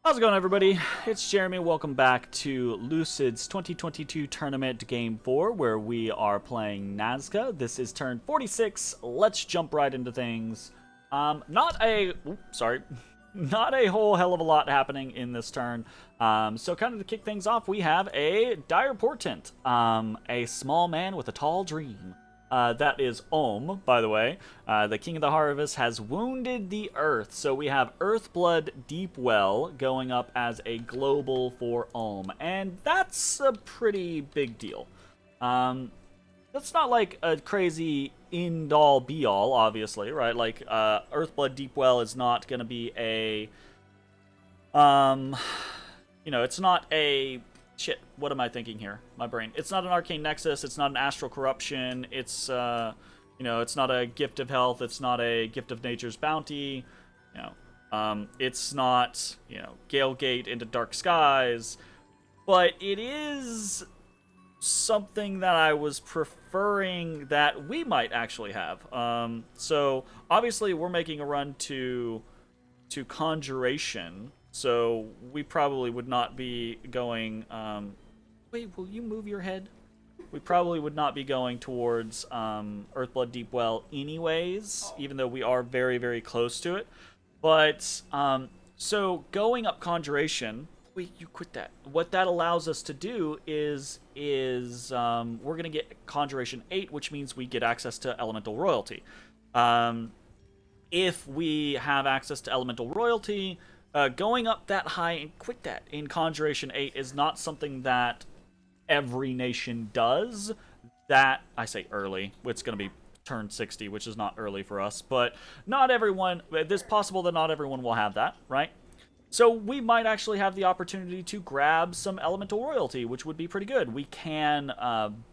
How's it going, everybody? It's Jeremy. Welcome back to Lucid's 2022 Tournament Game 4, where we are playing Nazca. This is turn 46. Let's jump right into things. Not a whole hell of a lot happening in this turn. So kind of to kick things off, we have a dire portent. A small man with a tall dream. That is Om, by the way. The King of the Harvest has wounded the Earth. So we have Earthblood Deepwell going up as a global for Om. And that's a pretty big deal. That's not like a crazy end-all be-all, obviously, right? Like, Earthblood Deepwell is not going to be a... it's not a... Shit, what am I thinking here? My brain. It's not an Arcane Nexus, it's not an Astral Corruption, it's, it's not a Gift of Health, it's not a Gift of Nature's Bounty, it's not, Gale Gate into Dark Skies, but it is something that I was preferring that we might actually have. So, obviously, we're making a run to Conjuration. So we probably would not be going... wait, will you move your head? We probably would not be going towards Earthblood Deepwell anyways, even though we are very, very close to it. But, so going up Conjuration... Wait, you quit that. What that allows us to do is we're going to get Conjuration 8, which means we get access to Elemental Royalty. If we have access to Elemental Royalty... going up that high and quit that in Conjuration 8 is not something that every nation does. That, I say early, it's going to be turn 60, which is not early for us, but not everyone, it's possible that not everyone will have that, right? So we might actually have the opportunity to grab some Elemental Royalty, which would be pretty good. We can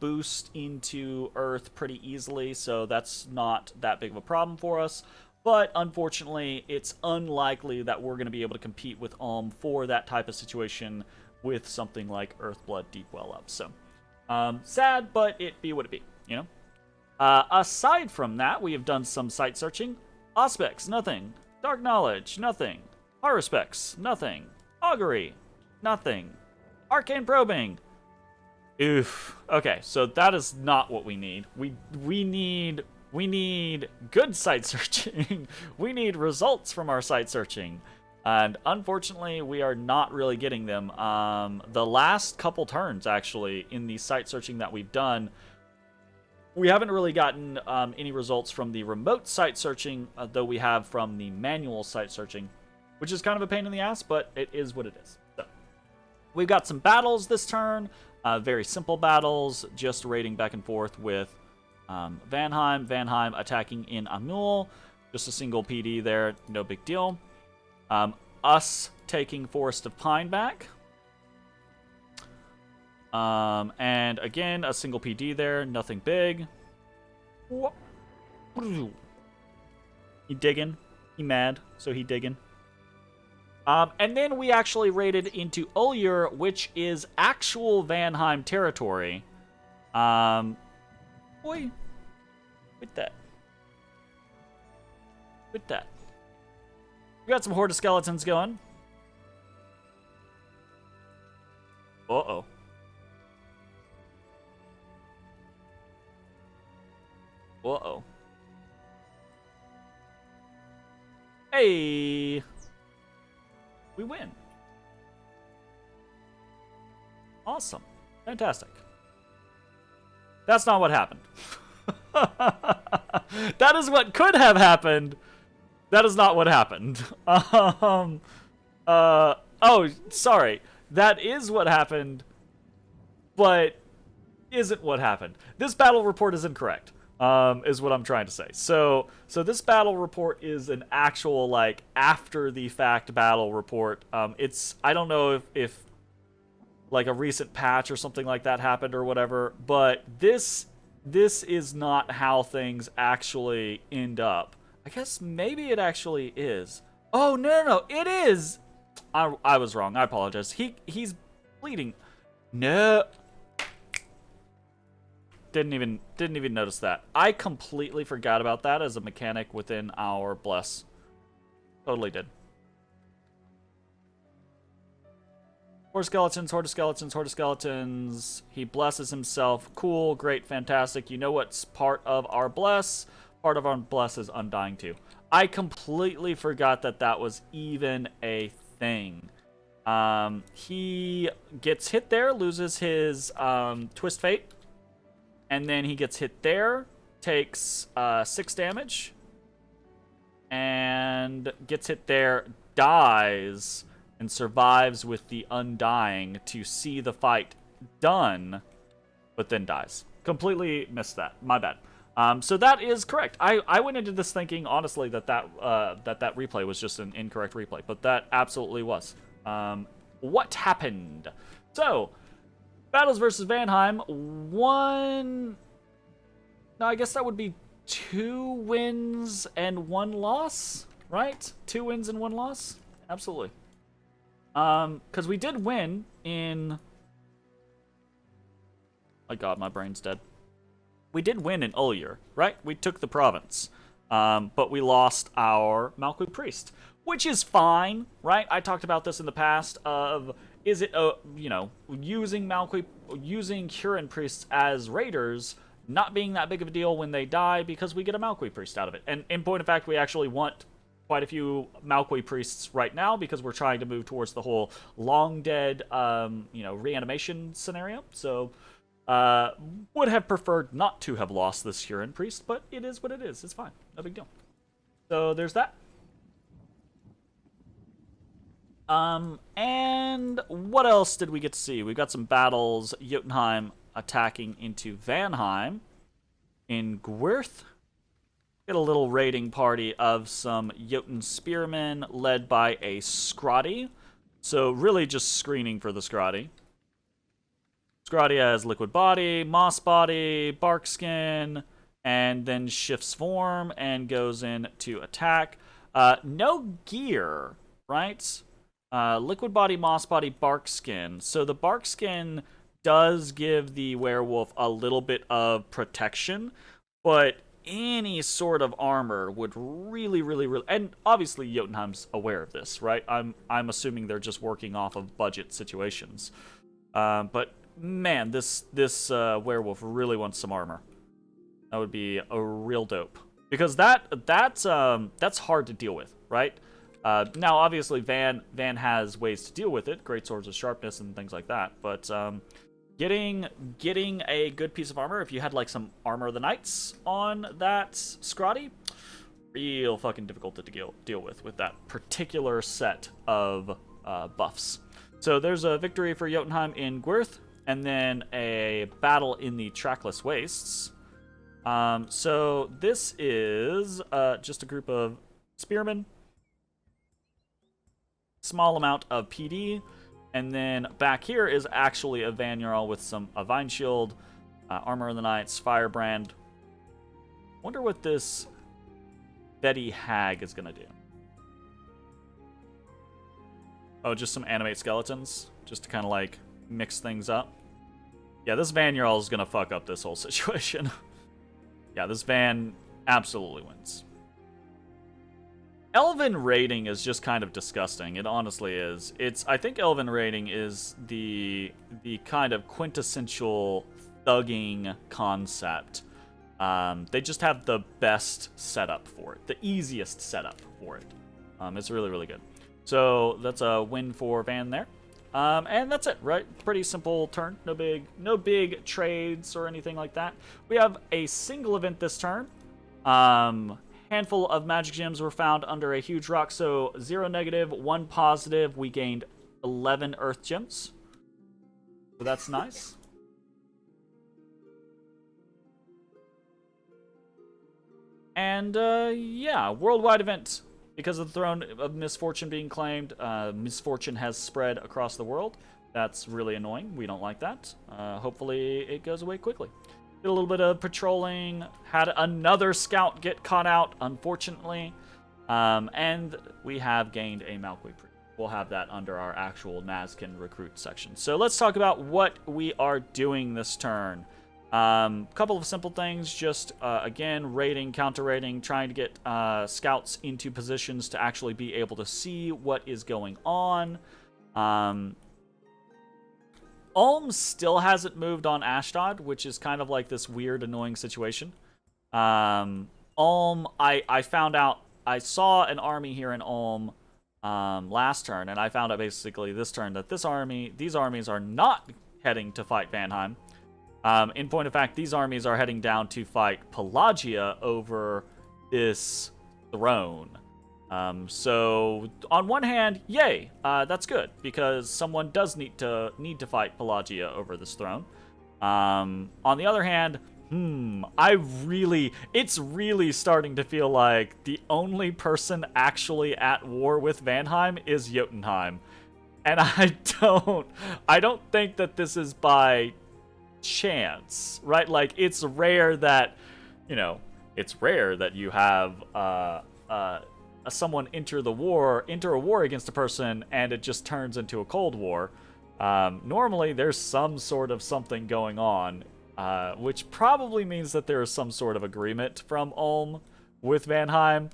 boost into Earth pretty easily, so that's not that big of a problem for us. But, unfortunately, it's unlikely that we're going to be able to compete with for that type of situation with something like Earthblood Deepwell up. So, sad, but it be what it be, aside from that, we have done some site searching. Auspex, nothing. Dark Knowledge, nothing. Horospecs, nothing. Augury, nothing. Arcane Probing. Oof. Okay, so that is not what we need. We need good site searching. We need results from our site searching. And unfortunately, we are not really getting them. The last couple turns, actually, in the site searching that we've done, we haven't really gotten any results from the remote site searching, though we have from the manual site searching, which is kind of a pain in the ass, but it is what it is. So, we've got some battles this turn. Very simple battles, just raiding back and forth with Vanheim attacking in Amul. Just a single PD there, no big deal. Us taking Forest of Pine back. And again, a single PD there, nothing big. He digging. He mad, so he digging. And then we actually raided into Ullur, which is actual Vanheim territory. Boy, with that. We got some Horde of Skeletons going. Uh-oh. Uh-oh. Hey! We win. Awesome. Fantastic. That's not what happened. That is what could have happened. That is not what happened. Oh, sorry. That is what happened, but isn't what happened. This battle report is incorrect, is what I'm trying to say. So this battle report is an actual, like, after-the-fact battle report. I don't know if like a recent patch or something like that happened or whatever, but this is not how things actually end up. I guess maybe it actually is. Oh, no, it is! I was wrong. I apologize. He's bleeding. No. Didn't even notice that. I completely forgot about that as a mechanic within our Bless. Totally did. Horde skeletons, horde skeletons, horde skeletons. He blesses himself. Cool, great, fantastic. You know what's part of our bless? Part of our bless is undying too. I completely forgot that that was even a thing. He gets hit there, loses his twist fate. And then he gets hit there, takes 6 damage. And gets hit there, dies, and survives with the Undying to see the fight done, but then dies. Completely missed that. My bad. So that is correct. I went into this thinking, honestly, that replay was just an incorrect replay, but that absolutely was. What happened? So, Battles versus Vanheim, 1... No, I guess that would be 2 wins and 1 loss, right? 2 wins and 1 loss? Absolutely. Because we did win in... My god, my brain's dead. We did win in Ulyr, right? We took the province. But we lost our Malkuth Priest, which is fine, right? I talked about this in the past of, is it, using Huron Priests as raiders not being that big of a deal when they die because we get a Malkuth Priest out of it. And in point of fact, we actually want quite a few Malkuth Priests right now because we're trying to move towards the whole long dead, reanimation scenario. So, would have preferred not to have lost this Huron Priest, but it is what it is. It's fine. No big deal. So, there's that. And what else did we get to see? We got some battles. Jotunheim attacking into Vanheim. In Gwyrth, get a little raiding party of some Jotun spearmen led by a Scrotty. So really just screening for the Scrotty. Scrotty has liquid body, moss body, bark skin, and then shifts form and goes in to attack. No gear, right? Liquid body, moss body, bark skin. So the bark skin does give the werewolf a little bit of protection, but any sort of armor would really, and obviously Jotunheim's aware of this, right? I'm assuming they're just working off of budget situations. But man, this werewolf really wants some armor. That would be a real dope, because that's hard to deal with, right? Now obviously Van has ways to deal with it, great swords of sharpness and things like that, but getting a good piece of armor, if you had like some Armor of the Knights on that Scrotty, real fucking difficult to deal with that particular set of buffs. So there's a victory for Jotunheim in Gwyrth, and then a battle in the Trackless Wastes. So this is just a group of spearmen, small amount of PD. And then back here is actually a Vanjarl with a Vine Shield, Armor of the Knights, Firebrand. Wonder what this Betty Hag is going to do. Oh, just some animate skeletons? Just to kind of like mix things up? Yeah, this Vanjarl is going to fuck up this whole situation. Yeah, this Van absolutely wins. Elven raiding is just kind of disgusting. It honestly is. I think Elven raiding is the kind of quintessential thugging concept. They just have the best setup for it, the easiest setup for it. It's really, really good. So that's a win for Van there. And that's it, right? Pretty simple turn. No big trades or anything like that. We have a single event this turn. Handful of magic gems were found under a huge rock, so 0 negative, 1 positive. We gained 11 earth gems. So that's nice. And, yeah, worldwide event. Because of the Throne of Misfortune being claimed, misfortune has spread across the world. That's really annoying. We don't like that. Hopefully it goes away quickly. Did a little bit of patrolling, had another scout get caught out, unfortunately, and we have gained a Malkuth Priest. We'll have that under our actual Nazcan recruit section. So let's talk about what we are doing this turn. Couple of simple things, just, again, raiding, counter-raiding, trying to get scouts into positions to actually be able to see what is going on. Ulm still hasn't moved on Ashdod, which is kind of like this weird, annoying situation. Ulm, I found out, I saw an army here in Ulm last turn, and I found out basically this turn that these armies are not heading to fight Vanheim. In point of fact, these armies are heading down to fight Pelagia over this throne. So on one hand, yay, that's good because someone does need to fight Pelagia over this throne. On the other hand, it's really starting to feel like the only person actually at war with Vanheim is Jotunheim, and I don't think that this is by chance, right? Like it's rare that you have someone enter a war against a person and it just turns into a cold war. Normally there's some sort of something going on, which probably means that there is some sort of agreement from Ulm with Vanheim.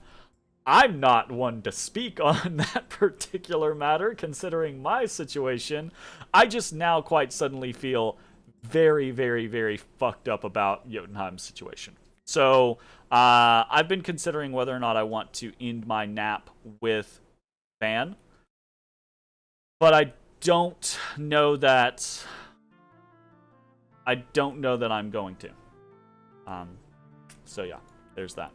I'm not one to speak on that particular matter, considering my situation. I just now quite suddenly feel very, very, very fucked up about Jotunheim's situation. So I've been considering whether or not I want to end my nap with Van, but I don't know that I'm going to. So yeah, there's that.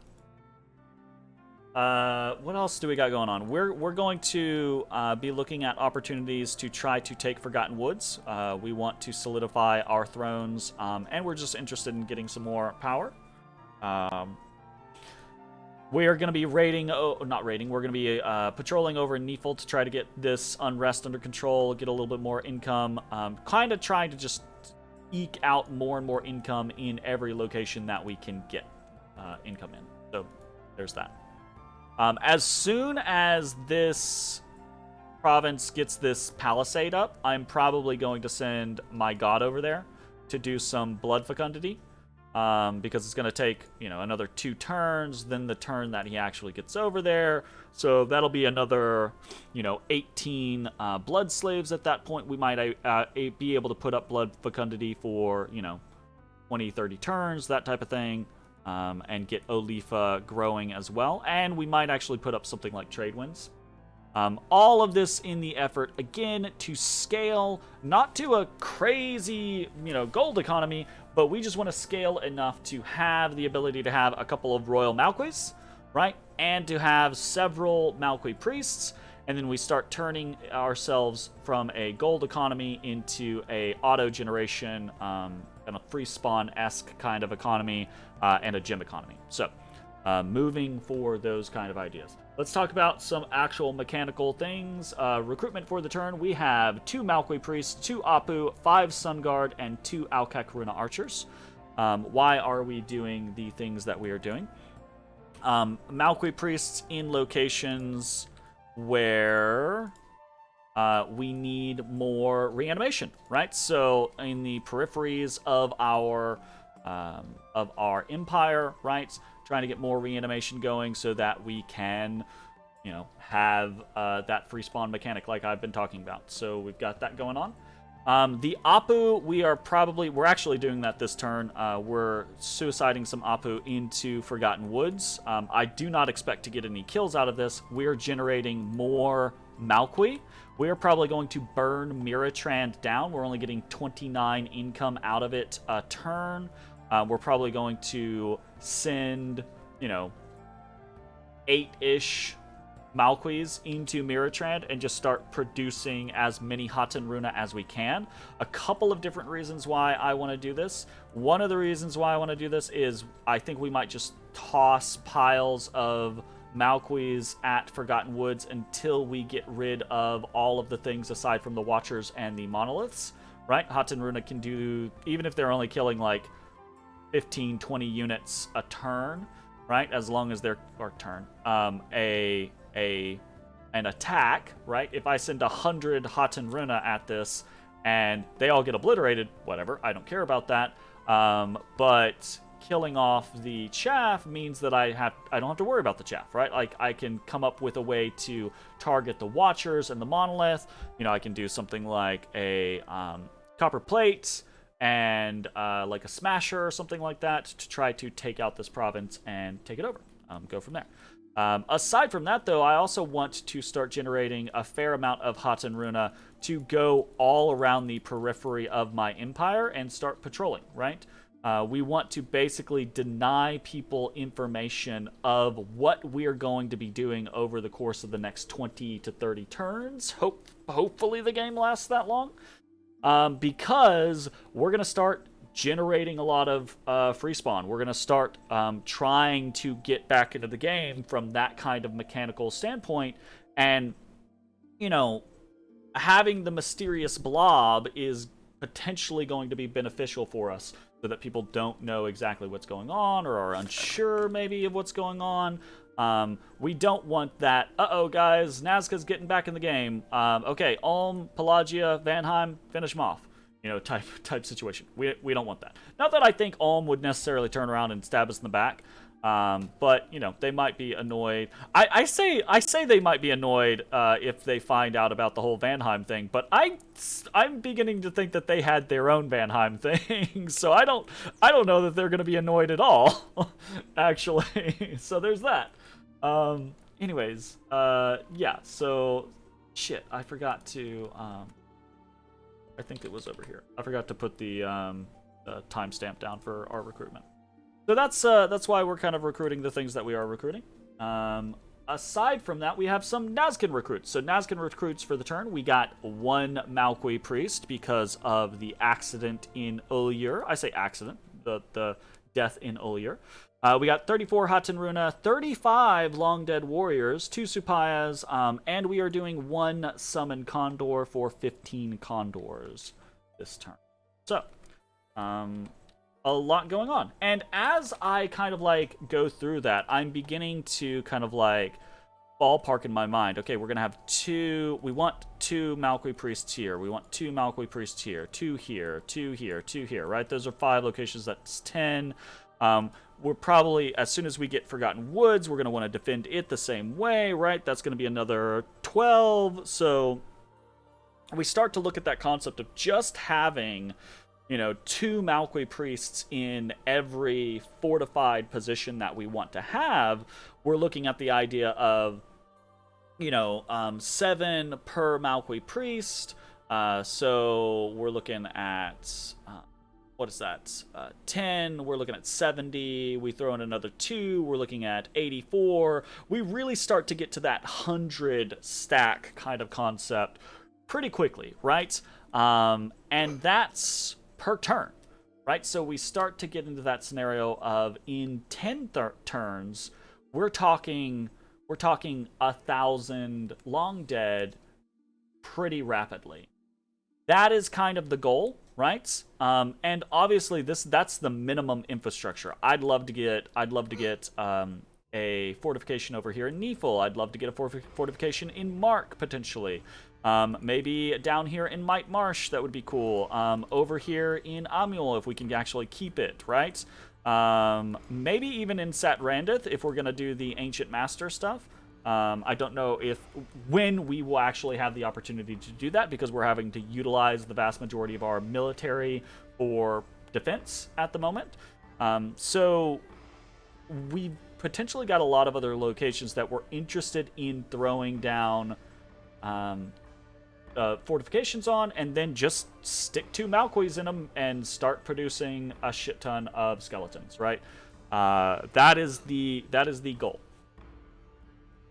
What else do we got going on? We're going to be looking at opportunities to try to take Forgotten Woods. We want to solidify our thrones, and we're just interested in getting some more power. We are going to be we're going to be patrolling over in Neefel to try to get this unrest under control, get a little bit more income, kind of trying to just eke out more and more income in every location that we can get income in. So there's that. As soon as this province gets this palisade up, I'm probably going to send my god over there to do some blood fecundity. Because it's going to take, another 2 turns, then the turn that he actually gets over there. So that'll be another, 18 blood slaves at that point. We might be able to put up blood fecundity for, 20, 30 turns, that type of thing, and get Olifa growing as well. And we might actually put up something like trade winds. All of this in the effort, again, to scale, not to a crazy, gold economy, but we just want to scale enough to have the ability to have a couple of royal Malquis, right? And to have several Malqui priests, and then we start turning ourselves from a gold economy into a auto-generation, kind of free spawn-esque kind of economy, and a gem economy. So, moving for those kind of ideas. Let's talk about some actual mechanical things. Recruitment for the turn, we have 2 Malqui Priests, 2 Apu, 5 Sun Guard, and 2 Alcac-Runa Archers. Why are we doing the things that we are doing? Malqui Priests in locations where we need more reanimation, right? So in the peripheries of our empire, right? Trying to get more reanimation going so that we can, have that free spawn mechanic like I've been talking about. So we've got that going on. The Apu, we're actually doing that this turn. We're suiciding some Apu into Forgotten Woods. I do not expect to get any kills out of this. We're generating more Malqui. We're probably going to burn Miratrand down. We're only getting 29 income out of it a turn. We're probably going to send, 8-ish Malquis into Miratrand and just start producing as many Hatan Runa as we can. A couple of different reasons why I want to do this. One of the reasons why I want to do this is I think we might just toss piles of Malquis at Forgotten Woods until we get rid of all of the things aside from the Watchers and the Monoliths, right? Hatan Runa can do, even if they're only killing like 15, 20 units a turn, right? As long as they're, an attack, right? If I send 100 Hatan Runa at this and they all get obliterated, whatever, I don't care about that. But killing off the chaff means that I don't have to worry about the chaff, right? Like I can come up with a way to target the Watchers and the Monolith. I can do something like a copper plate and like a smasher or something like that to try to take out this province and take it over. Go from there. Aside from that, though, I also want to start generating a fair amount of Hatan Runa to go all around the periphery of my empire and start patrolling, right? We want to basically deny people information of what we're going to be doing over the course of the next 20 to 30 turns. Hopefully the game lasts that long. Because we're going to start generating a lot of free spawn. We're going to start trying to get back into the game from that kind of mechanical standpoint. And, you know, having the mysterious blob is potentially going to be beneficial for us so that people don't know exactly what's going on or are unsure maybe of what's going on. We don't want that, uh-oh, guys, Nazca's getting back in the game. Okay, Ulm, Pelagia, Vanheim, finish them off. You know, type situation. We don't want that. Not that I think Ulm would necessarily turn around and stab us in the back, but you know, they might be annoyed. I say they might be annoyed if they find out about the whole Vanheim thing. But I'm beginning to think that they had their own Vanheim thing, so I don't know that they're going to be annoyed at all, actually. So there's that. Anyways, yeah. So shit, I forgot to. I think it was over here. I forgot to put the timestamp down for our recruitment. So that's why we're kind of recruiting the things that we are recruiting. Aside from that, we have some Nazcan recruits. So Nazcan recruits for the turn. We got one Malqui priest because of the accident in Ulyur. I say accident, the death in Ulyur. We got 34 Hatan Runa, 35 Long Dead Warriors, 2 Supayas, and we are doing 1 Summon Condor for 15 Condors this turn. So, a lot going on. And as I kind of like go through that, I'm beginning to kind of like ballpark in my mind. Okay, we're going to have we want 2 Malqui priests here. We want 2 Malqui priests here. 2 here, 2 here, 2 here, right? Those are 5 locations. That's 10. We're probably, as soon as we get Forgotten Woods, we're going to want to defend it the same way, right? That's going to be another 12. So we start to look at that concept of just having, you know, 2 Malqui priests in every fortified position that we want to have. We're looking at the idea of, you know, 7 per Malqui priest. So we're looking at... what is that? 10, we're looking at 70, we throw in another 2, we're looking at 84. We really start to get to that 100 stack kind of concept pretty quickly, right? And that's per turn, right? So we start to get into that scenario of in 10 turns, we're talking 1,000 Long Dead pretty rapidly. That is kind of the goal, right? And obviously that's the minimum infrastructure. I'd love to get a fortification over here in Neefel. I'd love to get a fortification in Mark potentially. Maybe down here in Might Marsh, that would be cool. Over here in Amul, if we can actually keep it, right? Maybe even in Sat Randith if we're gonna do the Ancient Master stuff. I don't know when we will actually have the opportunity to do that because we're having to utilize the vast majority of our military for defense at the moment. So we potentially got a lot of other locations that we're interested in throwing down fortifications on, and then just stick 2 Malquis in them and start producing a shit ton of skeletons, right? That is the goal.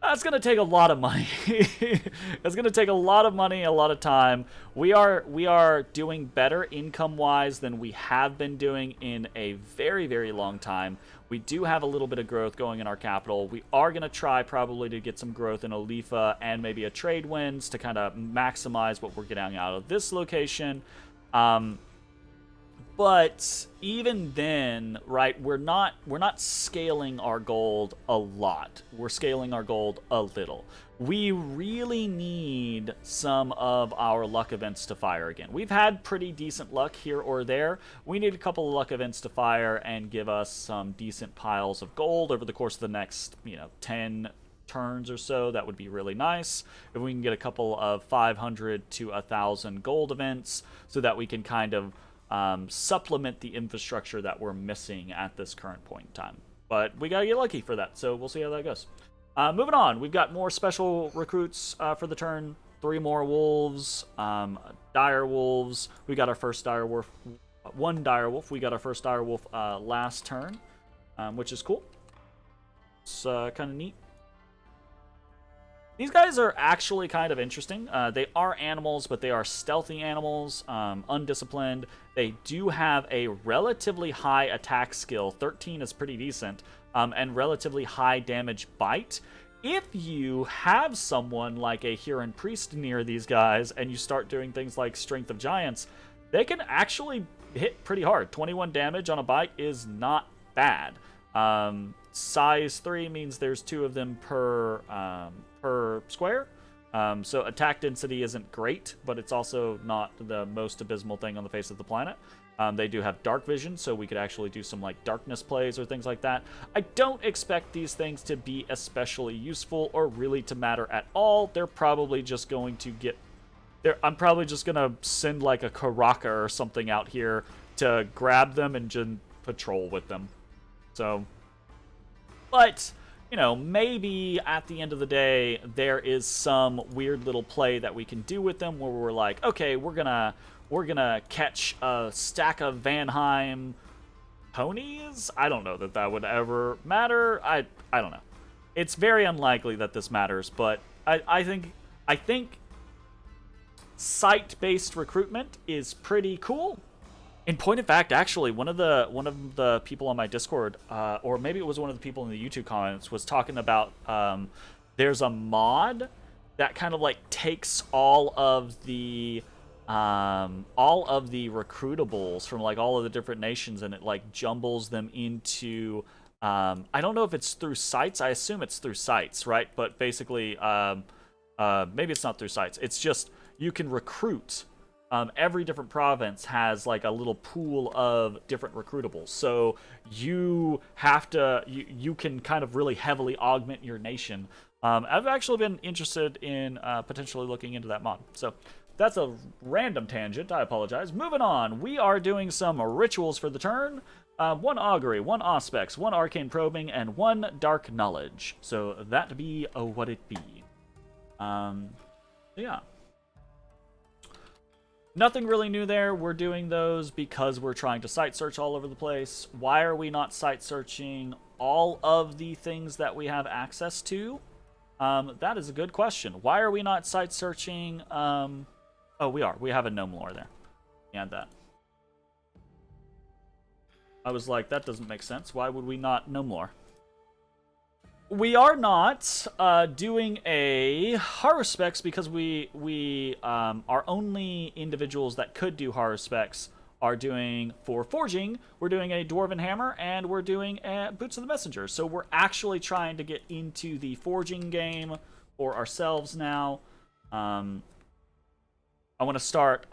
That's going to take a lot of money. It's going to take a lot of money, a lot of time. We are doing better income-wise than we have been doing in a very, very long time. We do have a little bit of growth going in our capital. We are going to try probably to get some growth in Olifa and maybe a trade winds to kind of maximize what we're getting out of this location. But even then, right, we're not scaling our gold a lot. We're scaling our gold a little. We really need some of our luck events to fire again. We've had pretty decent luck here or there. We need a couple of luck events to fire and give us some decent piles of gold over the course of the next, 10 turns or so, that would be really nice. If we can get a couple of 500 to 1,000 gold events so that we can kind of supplement the infrastructure that we're missing at this current point in time. But we gotta get lucky for that, so we'll see how that goes. Moving on, we've got more special recruits for the turn. 3 more wolves, dire wolves. We got our first dire wolf, 1 dire wolf. We got our first dire wolf last turn, which is cool. It's kind of neat. These guys are actually kind of interesting. They are animals, but they are stealthy animals, undisciplined. They do have a relatively high attack skill. 13 is pretty decent, and relatively high damage bite. If you have someone like a Huron Priest near these guys, and you start doing things like Strength of Giants, they can actually hit pretty hard. 21 damage on a bite is not bad. Size 3 means there's 2 of them per square. So attack density isn't great, but it's also not the most abysmal thing on the face of the planet. They do have dark vision, so we could actually do some like darkness plays or things like that. I don't expect these things to be especially useful or really to matter at all. They're probably just going to get... I'm probably just going to send like a Karaka or something out here to grab them and just patrol with them. So... But, you know, maybe at the end of the day, there is some weird little play that we can do with them where we're like, okay, we're gonna catch a stack of Vanheim ponies? I don't know that that would ever matter. I don't know. It's very unlikely that this matters, but I think site-based recruitment is pretty cool. In point of fact, actually, one of the people on my Discord, or maybe it was one of the people in the YouTube comments, was talking about there's a mod that kind of like takes all of the recruitables from like all of the different nations and it like jumbles them into I don't know if it's through sites. I assume it's through sites, right? But basically, maybe it's not through sites. It's just you can recruit. Every different province has like a little pool of different recruitables. So you have to, you can kind of really heavily augment your nation. I've actually been interested in potentially looking into that mod. So that's a random tangent. I apologize. Moving on. We are doing some rituals for the turn. 1 augury, 1 auspex, 1 arcane probing, and 1 dark knowledge. So that be what it be. Yeah. Nothing really new there. We're doing those because we're trying to site search all over the place. Why are we not site searching all of the things that we have access to? That is a good question. Why are we not site searching? Oh, we are. We have a gnome lore there. Add that. I was like, that doesn't make sense. Why would we not gnome lore? We are not doing a Haruspecs because we our only individuals that could do Haruspecs are doing, for forging, we're doing a Dwarven Hammer and we're doing Boots of the Messenger. So we're actually trying to get into the forging game for ourselves now. I want to start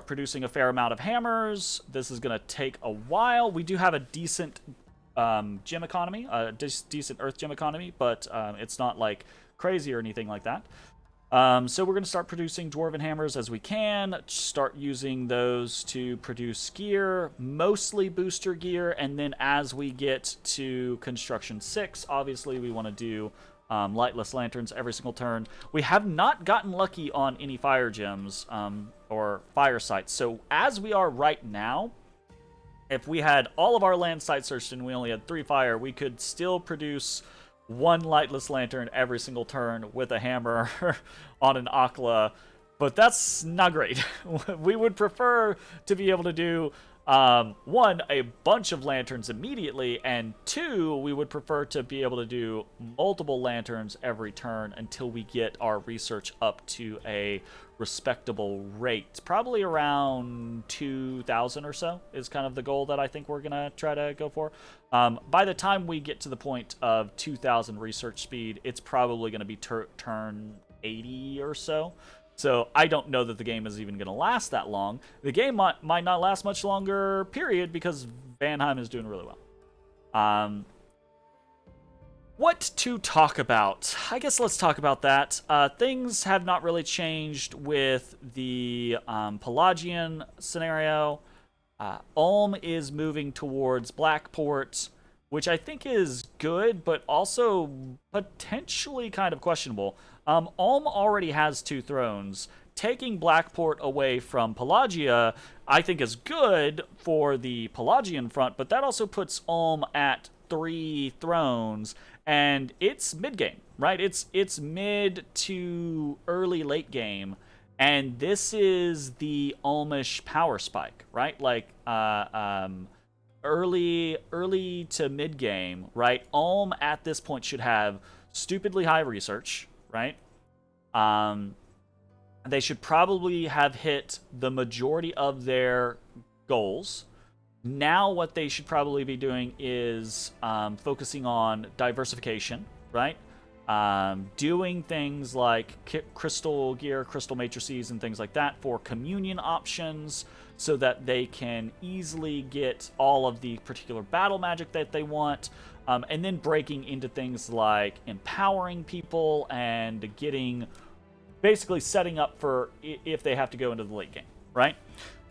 producing a fair amount of hammers. This is going to take a while. We do have a decent gem economy, decent earth gem economy, but it's not like crazy or anything like that. So we're going to start producing dwarven hammers as we can, start using those to produce gear, mostly booster gear, and then as we get to construction 6, obviously we want to do lightless lanterns every single turn. We have not gotten lucky on any fire gems or fire sites, so as we are right now, if we had all of our land sites searched and we only had 3 fire, we could still produce 1 lightless lantern every single turn with a hammer on an Akla, but that's not great. We would prefer to be able to do 1, a bunch of lanterns immediately, and 2, we would prefer to be able to do multiple lanterns every turn until we get our research up to a respectable rate. Probably around 2,000 or so is kind of the goal that I think we're going to try to go for. By the time we get to the point of 2,000 research speed, it's probably going to be turn 80 or so. So I don't know that the game is even going to last that long. The game might not last much longer, period, because Vanheim is doing really well. What to talk about? I guess let's talk about that. Things have not really changed with the Pelagian scenario. Ulm is moving towards Blackport, which I think is good, but also potentially kind of questionable. Ulm already has 2 thrones. Taking Blackport away from Pelagia, I think is good for the Pelagian front, but that also puts Ulm at 3 thrones, and it's mid-game, right? It's mid to early late game, and this is the Ulmish power spike, right? Like early to mid game, right? Ulm at this point should have stupidly high research, right? They should probably have hit the majority of their goals. Now what they should probably be doing is focusing on diversification, right? Doing things like crystal gear, crystal matrices, and things like that for communion options so that they can easily get all of the particular battle magic that they want, and then breaking into things like empowering people and basically setting up for if they have to go into the late game, right?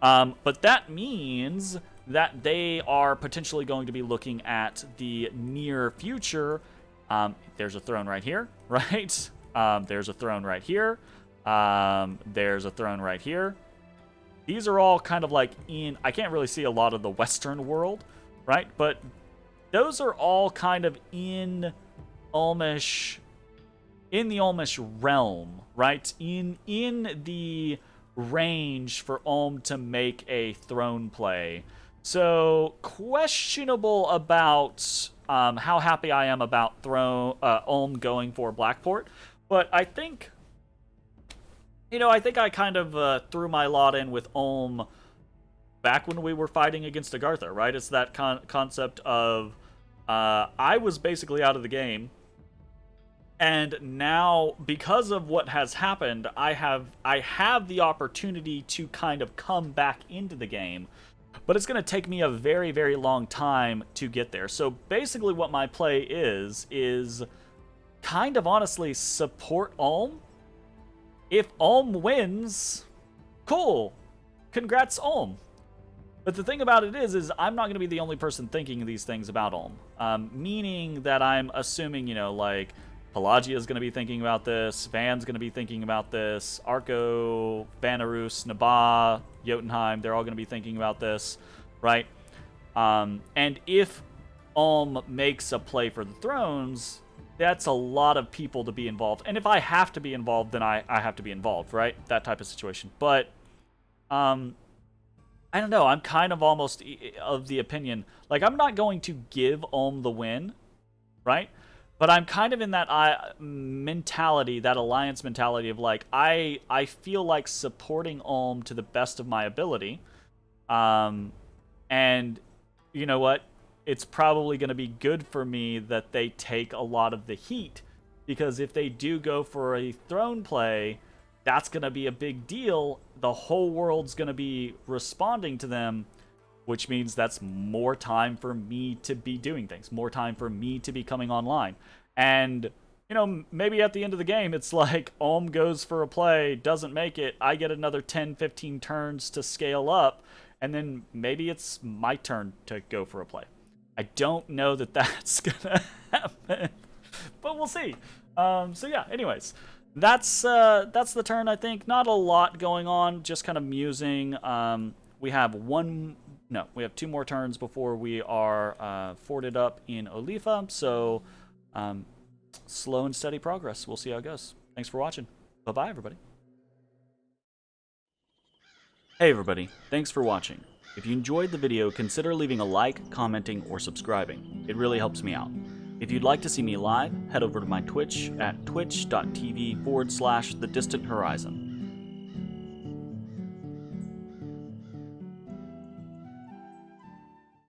But that means that they are potentially going to be looking at the near future. There's a throne right here, right? There's a throne right here. There's a throne right here. These are all kind of like I can't really see a lot of the Western world, right? But those are all kind of in the Ulmish realm, right? In the range for Ulm to make a throne play. So questionable about how happy I am about Ulm going for Blackport, but I think I kind of threw my lot in with Ulm back when we were fighting against Agartha, right? It's that concept of I was basically out of the game, and now because of what has happened, I have the opportunity to kind of come back into the game. But it's going to take me a very, very long time to get there. So basically what my play is kind of honestly support Ulm. If Ulm wins, cool. Congrats, Ulm. But the thing about it is I'm not going to be the only person thinking these things about Ulm. Meaning that I'm assuming, like Pelagia is going to be thinking about this, Van's going to be thinking about this, Arco, Vanarus, Nabah, Jotunheim, they're all going to be thinking about this, right? And if Ulm makes a play for the thrones, that's a lot of people to be involved. And if I have to be involved, then I have to be involved, right? That type of situation. But, I don't know, I'm kind of almost of the opinion, like, I'm not going to give Ulm the win, right? But I'm kind of in that mentality, that alliance mentality of like, I feel like supporting Ulm to the best of my ability. And you know what? It's probably going to be good for me that they take a lot of the heat. Because if they do go for a throne play, that's going to be a big deal. The whole world's going to be responding to them, which means that's more time for me to be doing things, more time for me to be coming online. And, maybe at the end of the game, it's like Ulm goes for a play, doesn't make it, I get another 10, 15 turns to scale up, and then maybe it's my turn to go for a play. I don't know that that's going to happen, but we'll see. So yeah, anyways, that's the turn, I think. Not a lot going on, just kind of musing. We have 2 more turns before we are forted up in Olifa, so slow and steady progress. We'll see how it goes. Thanks for watching. Bye-bye, everybody. Hey, everybody. Thanks for watching. If you enjoyed the video, consider leaving a like, commenting, or subscribing. It really helps me out. If you'd like to see me live, head over to my Twitch at twitch.tv/thedistanthorizon.